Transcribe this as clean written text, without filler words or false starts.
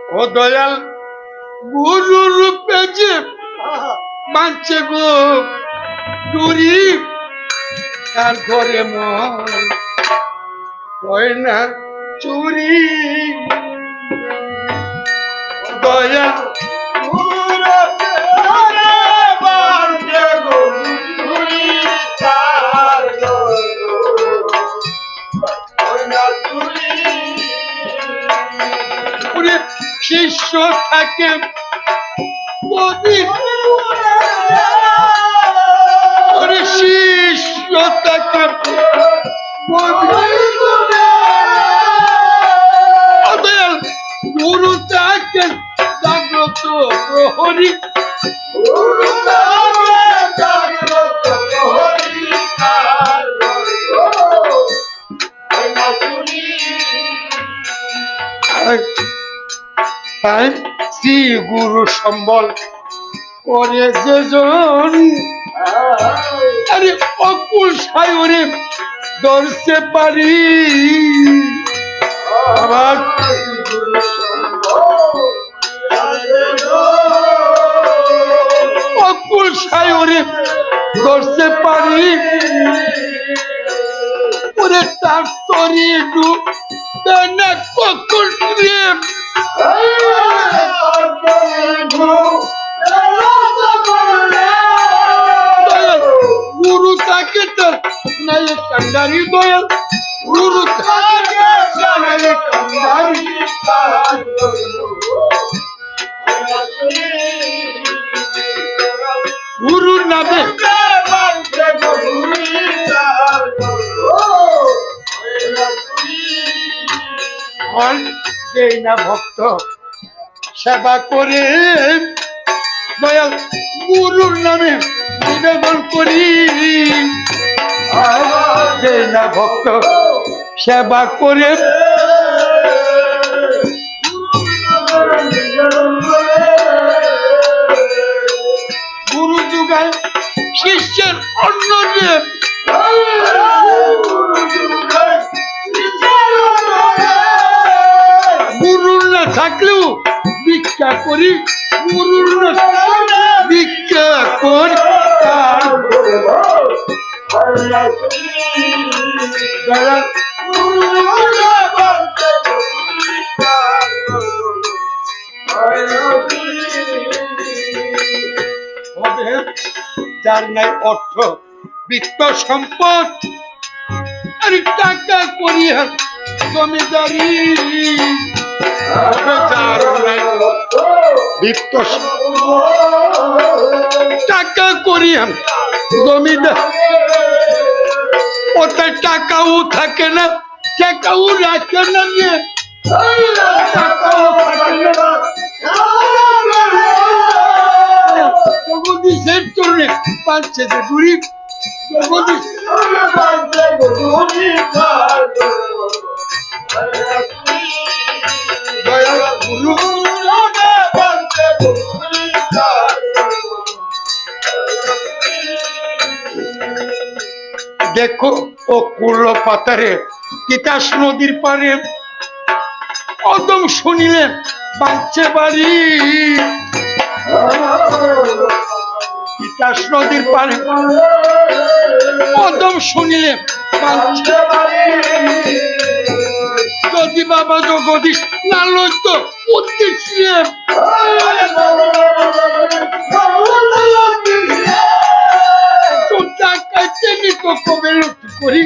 ও দয়াল গুরু রূপে যে মানছে গো চুরি তার ঘরে মন হয় না চুরি দয়াল শিষ্য থাকে শিষ্য থাকে গুরু থাকে জাগ্রত প্রহরী শ্রী গুরু সম্বল করে যেজন আরে অকুল সায়রে ধরতে পারি আবার অকুল সায়রে ধরতে পারি ওরে তার তরি ডুবে না ককুল প্রেম গুরু থাকে তো নাই কান্ডারি দয়াল গুরু থাকে কান্ডারি গুরুর নামে যেই না ভক্ত সেবা করে দয়াল গুরুর নামে নিবেদন করি যেই না ভক্ত সেবা করে গুরু যুগায় শিষ্যের অন্য গুরুর না থাকলেও ভিক্ষা করি গুরুর না ভিক্ষা করি যার নাই অর্থ বিত্ত সম্পদ আর টাকা করিয়া জমিদারি বিত্ত টাকা করিয়া জমিদার ওতে টাকাও থাকে না টাকাও রাখে না নিয়ে জগদীশের চরণে পাচ্ছে যে দূরি জগদীশ দেখো ও কুর্ল পাতারে তিতাস নদীর পারে অদম শুনিলেন বাঁচছে বাড়ি তিতাস নদীর পারে অদম শুনিলেন বাঁচছে বাড়ি যদি বাবা জগদীশ না লইত উদ্দেশ্যে করি